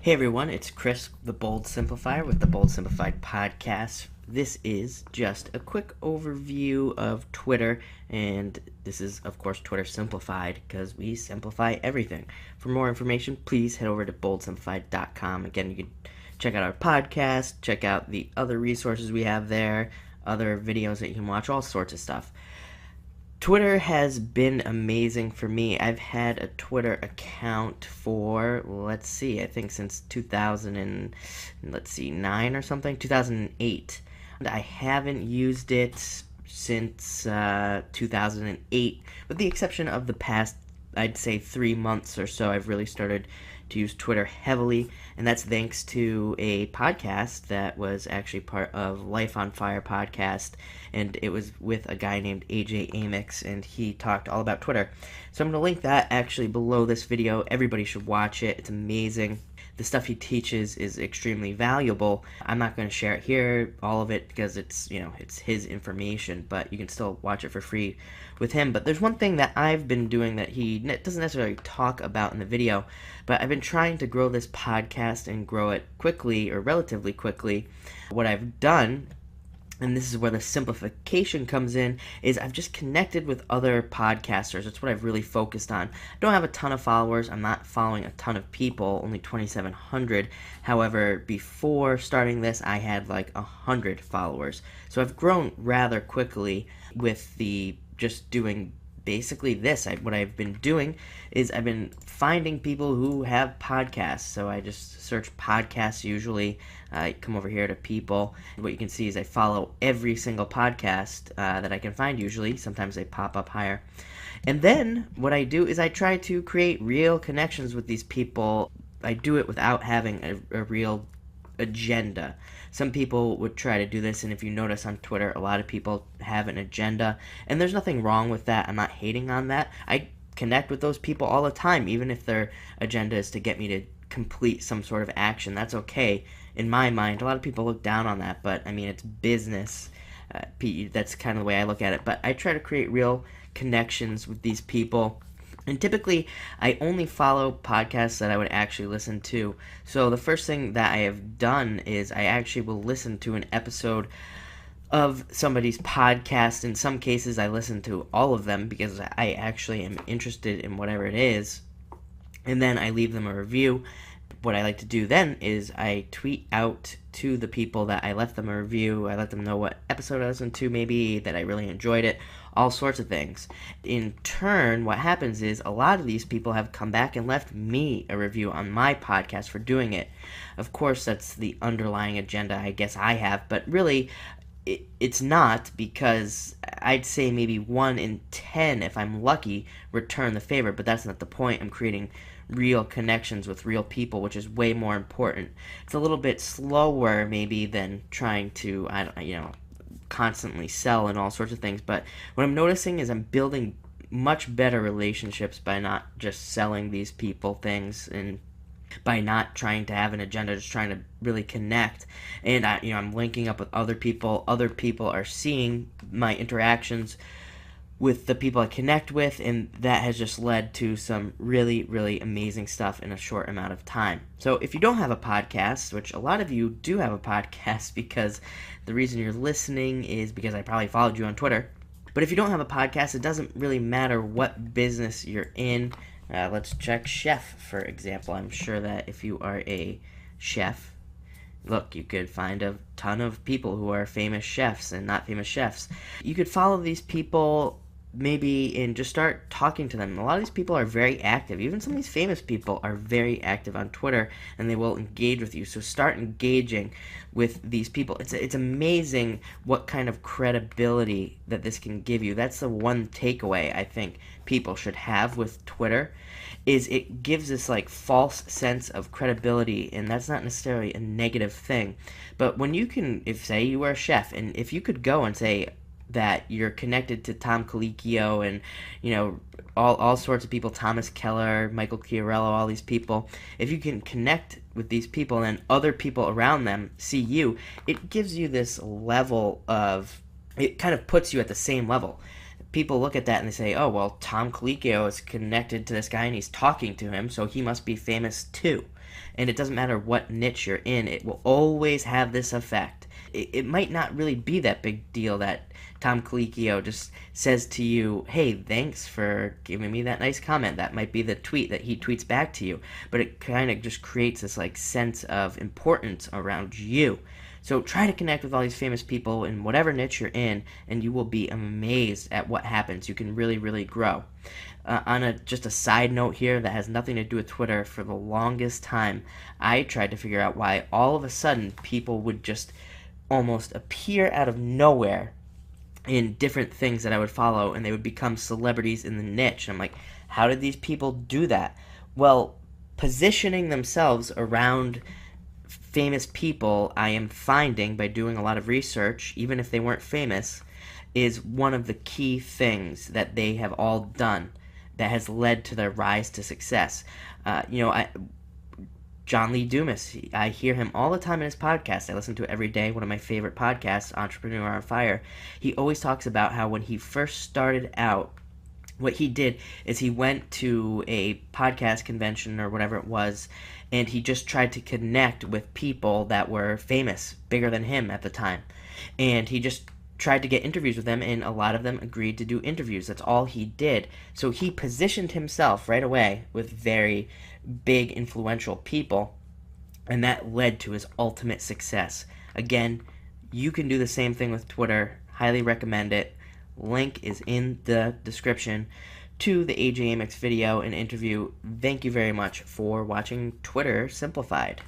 Hey everyone, it's Chris, the Bold Simplifier with the Bold Simplified podcast. This is just a quick overview of Twitter, and this is, of course, Twitter Simplified because we simplify everything. For more information, please head over to boldsimplified.com. Again, you can check out our podcast, check out the other resources we have there, other videos that you can watch, all sorts of stuff. Twitter has been amazing for me. I've had a Twitter account for, I think since 2009 or something, 2008. And I haven't used it since 2008, with the exception of the past, I'd say 3 months or so. I've really started to use Twitter heavily, and that's thanks to a podcast that was actually part of Life on Fire podcast, and it was with a guy named AJ Amix, and he talked all about Twitter. So I'm going to link that actually below this video. Everybody should watch it. It's amazing. The stuff he teaches is extremely valuable. I'm not going to share it here, all of it, because it's his information, but you can still watch it for free with him. But there's one thing that I've been doing that he doesn't necessarily talk about in the video, but I've been trying to grow this podcast and grow it quickly, or relatively quickly. What I've done, and this is where the simplification comes in, is I've just connected with other podcasters. That's what I've really focused on. I don't have a ton of followers. I'm not following a ton of people, only 2,700. However, before starting this, I had like 100 followers. So I've grown rather quickly with just doing basically this. What I've been doing is I've been finding people who have podcasts. So I just search podcasts usually. I come over here to people. What you can see is I follow every single podcast that I can find usually. Sometimes they pop up higher. And then what I do is I try to create real connections with these people. I do it without having a real agenda. Some people would try to do this, and if you notice on Twitter, a lot of people have an agenda, and there's nothing wrong with that. I'm not hating on that. I connect with those people all the time, even if their agenda is to get me to complete some sort of action. That's okay in my mind. A lot of people look down on that, but I mean, it's business. That's kind of the way I look at it. But I try to create real connections with these people. And typically, I only follow podcasts that I would actually listen to. So the first thing that I have done is I actually will listen to an episode of somebody's podcast. In some cases, I listen to all of them because I actually am interested in whatever it is. And then I leave them a review. What I like to do then is I tweet out to the people that I left them a review. I let them know what episode I listened to, maybe that I really enjoyed it, all sorts of things. In turn, what happens is a lot of these people have come back and left me a review on my podcast for doing it. Of course, that's the underlying agenda I guess I have, but really it's not, because I'd say maybe 1 in 10, if I'm lucky, return the favor, but that's not the point. I'm creating real connections with real people, which is way more important. It's a little bit slower maybe than trying to, constantly sell and all sorts of things, but what I'm noticing is I'm building much better relationships by not just selling these people things, and by not trying to have an agenda, just trying to really connect. And I'm linking up with other people. Other people are seeing my interactions with the people I connect with, and that has just led to some really, really amazing stuff in a short amount of time. So if you don't have a podcast, which a lot of you do have a podcast, because the reason you're listening is because I probably followed you on Twitter. But if you don't have a podcast, it doesn't really matter what business you're in. Let's check chef, for example. I'm sure that if you are a chef, look, you could find a ton of people who are famous chefs and not famous chefs. You could follow these people maybe and just start talking to them. A lot of these people are very active. Even some of these famous people are very active on Twitter, and they will engage with you. So start engaging with these people. It's amazing what kind of credibility that this can give you. That's the one takeaway I think people should have with Twitter, is it gives this like false sense of credibility, and that's not necessarily a negative thing. But when you can, if say you were a chef, and if you could go and say that you're connected to Tom Colicchio and all sorts of people, Thomas Keller, Michael Chiarello, all these people, if you can connect with these people and other people around them see you, it gives you this level of, it kind of puts you at the same level. People look at that and they say, oh, well, Tom Colicchio is connected to this guy and he's talking to him, so he must be famous too. And it doesn't matter what niche you're in, it will always have this effect. It might not really be that big deal that Tom Colicchio just says to you, hey, thanks for giving me that nice comment. That might be the tweet that he tweets back to you. But it kind of just creates this like sense of importance around you. So try to connect with all these famous people in whatever niche you're in, and you will be amazed at what happens. You can really, really grow. Just a side note here that has nothing to do with Twitter, for the longest time, I tried to figure out why all of a sudden people would just almost appear out of nowhere in different things that I would follow, and they would become celebrities in the niche. And I'm like, how did these people do that? Well, positioning themselves around famous people, I am finding by doing a lot of research, even if they weren't famous, is one of the key things that they have all done that has led to their rise to success. John Lee Dumas, I hear him all the time in his podcast. I listen to it every day, one of my favorite podcasts, Entrepreneur on Fire. He always talks about how when he first started out, what he did is he went to a podcast convention or whatever it was, and he just tried to connect with people that were famous, bigger than him at the time. And he just tried to get interviews with them, and a lot of them agreed to do interviews. That's all he did. So he positioned himself right away with very big, influential people, and that led to his ultimate success. Again, you can do the same thing with Twitter. Highly recommend it. Link is in the description to the AJ Amex video and interview. Thank you very much for watching Twitter Simplified.